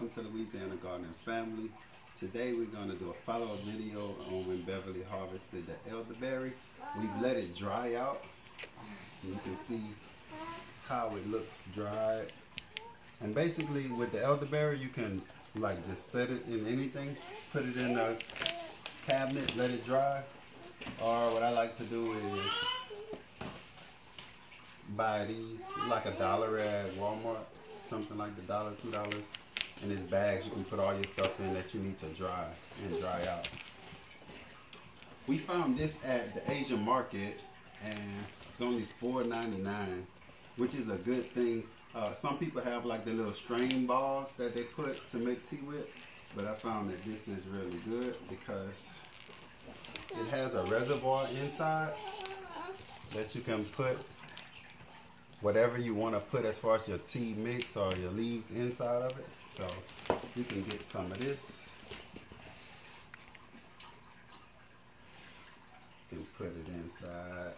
welcome to Louisiana Gardening Family. Today we're going to do a follow-up video on when Beverly harvested the elderberry. We've let it dry out. And you can see how it looks dried. And basically with the elderberry you can like just set it in anything, put it in a cabinet, let it dry. Or what I like to do is buy these like $1 at Walmart, something like $1, $2. In these bags you can put all your stuff in that you need to dry and dry out. We found this at the Asian market and it's only $4.99, which is a good thing. Some people have like the little strain balls that they put to make tea with, but I found that this is really good because it has a reservoir inside that you can put whatever you want to put as far as your tea mix or your leaves inside of it. So you can get some of this. You can put it inside.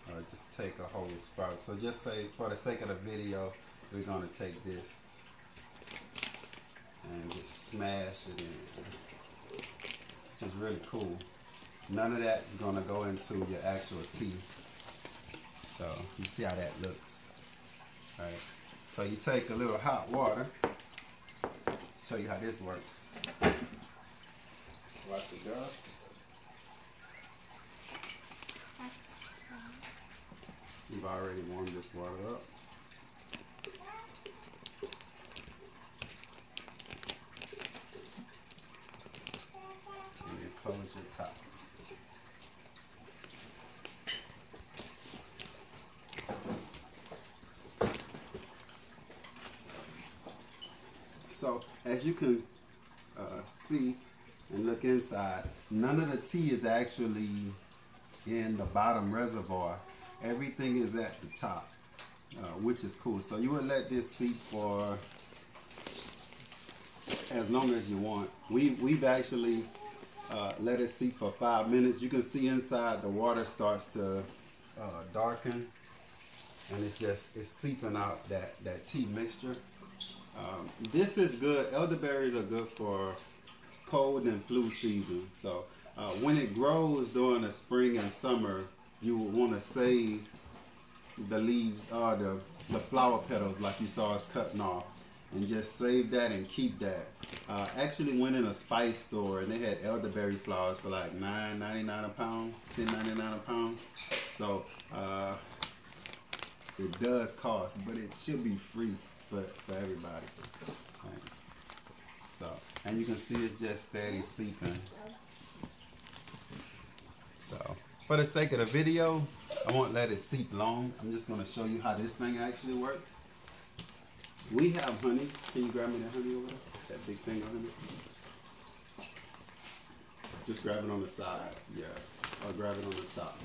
Or just take a whole sprout. So just say for the sake of the video, we're going to take this and just smash it in. Which is really cool. None of that is going to go into your actual tea. So you see how that looks. All right. So you take a little hot water. Show you how this works. Watch it go. You've already warmed this water up. And you close your top. So as you can see and look inside, none of the tea is actually in the bottom reservoir. Everything is at the top, which is cool. So you would let this seep for as long as you want. We've actually let it seep for 5 minutes. You can see inside the water starts to darken, and it's seeping out that tea mixture. This is good. Elderberries are good for cold and flu season. So when it grows during the spring and summer, you will want to save the leaves or the flower petals like you saw us cutting off, and just save that and keep that. Actually went in a spice store and they had elderberry flowers for like $9.99 a pound, $10.99 a pound. So it does cost, but it should be free for everybody. Right. So, and you can see it's just steady seeping. So for the sake of the video, I won't let it seep long. I'm just going to show you how this thing actually works. We have honey. Can you grab me that honey over there? That big thing of honey? Just grab it on the sides, yeah. Or grab it on the top.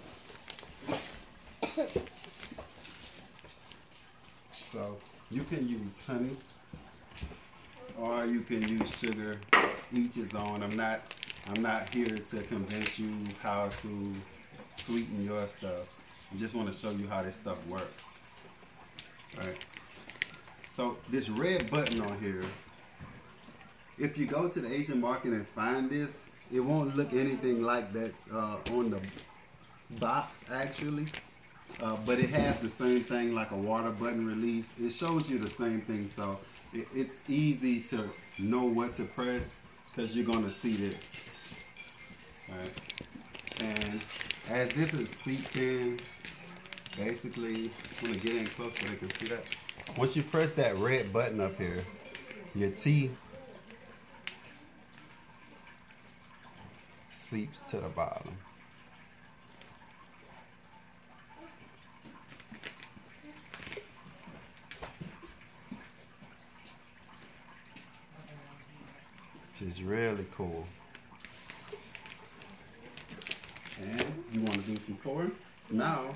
So you can use honey or you can use sugar. Each is own. I'm not here to convince you how to sweeten your stuff. I just want to show you how this stuff works. Alright. So this red button on here, if you go to the Asian market and find this, it won't look anything like that's on the box actually. But it has the same thing like a water button release. It shows you the same thing, so it's easy to know what to press because you're going to see this. Alright. And as this is seeped in, basically, I'm going to get in close so they can see that. Once you press that red button up here, your tea seeps to the bottom. Which is really cool. And you want to do some pouring. Now,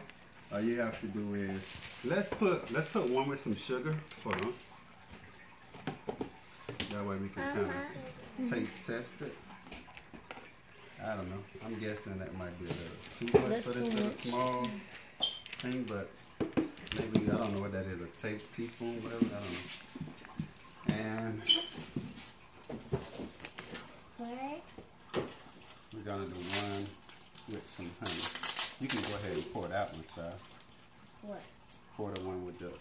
all you have to do is let's put one with some sugar. Hold on. That way we can kind of taste test it. I don't know. I'm guessing that might be a little too much for this little small thing, but maybe I don't know what that is. A teaspoon, whatever. I don't know. What? Pour the one with the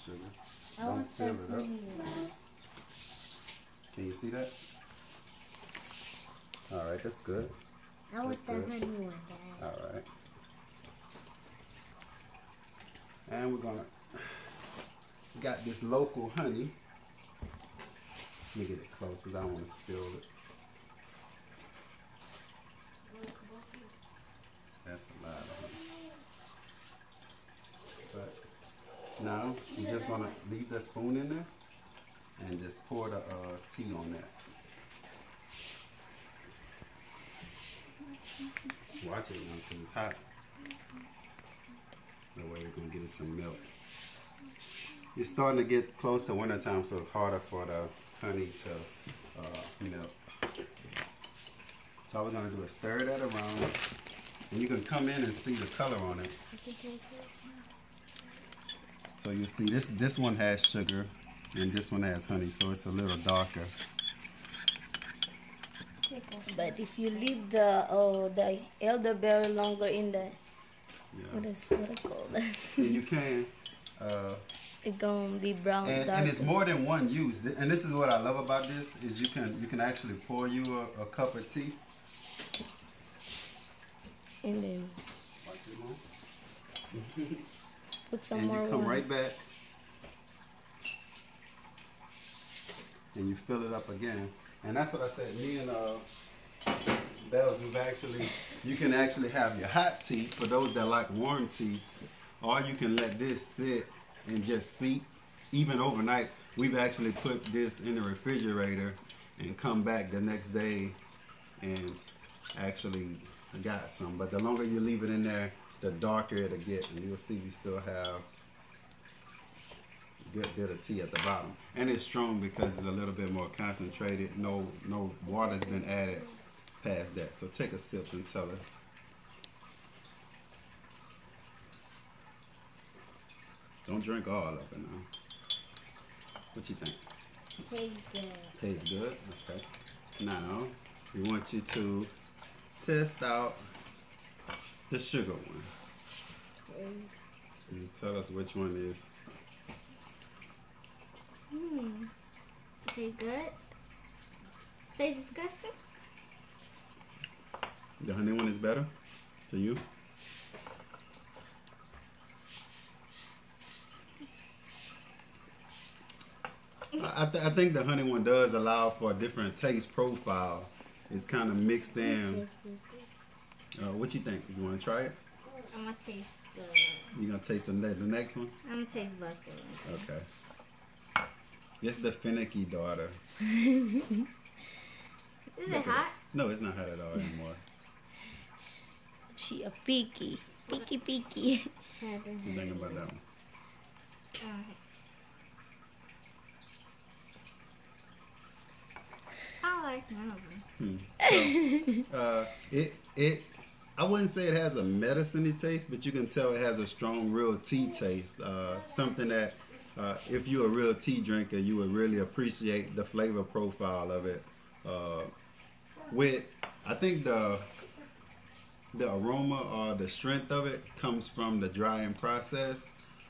sugar. I Don't want fill the it up. honey one. Can you see that? All right, that's good. I want That's the good. honey one, Dad. All right. And we're gonna got this local honey. Let me get it close because I don't want to spill it. That's a lot of honey. But now you're just gonna leave the spoon in there and just pour the tea on that. Watch it now because it's hot. That way we're gonna get it some milk. It's starting to get close to winter time, so it's harder for the honey to melt. So all we're gonna do is stir that around, and you can come in and see the color on it. So you see this one has sugar, and this one has honey, so it's a little darker. But if you leave the elderberry longer in the what I call that? And you can. It's gonna be brown And dark. it's more than one use. And this is what I love about this is you can actually pour you a cup of tea. And then Watch it, Mom. put some And more you come wine. right back and you fill it up again. And that's what I said. Me and Bells, you can actually have your hot tea for those that like warm tea, or you can let this sit and just seep. Even overnight, we've actually put this in the refrigerator and come back the next day and actually got some. But the longer you leave it in there, the darker it'll get, and you'll see we still have a good bit of tea at the bottom. And it's strong because it's a little bit more concentrated. No water's been added past that. So take a sip and tell us. Don't drink all of it now. What you think? Tastes good. Tastes good? Okay. Now, we want you to test out the sugar one. Can you tell us which one is? Tastes good. Tastes disgusting. The honey one is better to you? I think the honey one does allow for a different taste profile. It's kind of mixed in. What you think? You want to try it? I'm gonna taste good. You gonna taste the next one? I'm gonna taste butter. Okay. It's the finicky daughter. Is it hot? No, it's not hot at all anymore. She a peaky. What you think about that one? I like none of them. So, I wouldn't say it has a medicine-y taste, but you can tell it has a strong real tea taste. Something that if you're a real tea drinker, you would really appreciate the flavor profile of it. I think the aroma or the strength of it comes from the drying process.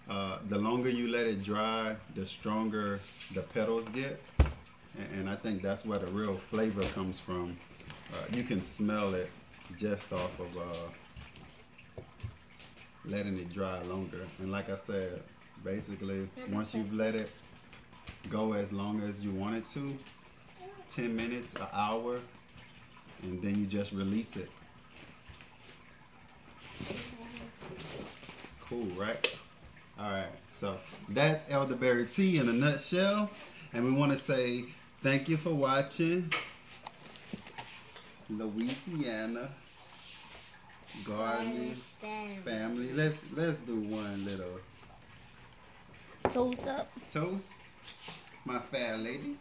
The longer you let it dry, the stronger the petals get. And I think that's where the real flavor comes from. You can smell it just off of letting it dry longer. And like I said, basically, once you've let it go as long as you want it to, 10 minutes, an hour, and then you just release it. Cool, right? All right, so that's elderberry tea in a nutshell. And we want to say thank you for watching Louisiana Gardening Family. Let's do one little Toast up. toast. My fair lady.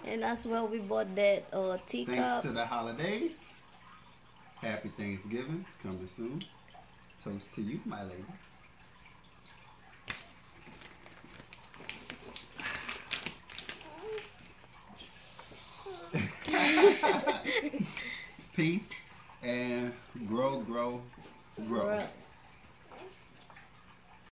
And as well, we bought that teacup. Thanks to the holidays. Happy Thanksgiving. It's coming soon. Toast to you, my lady. Peace and Grow, grow, grow. Grow.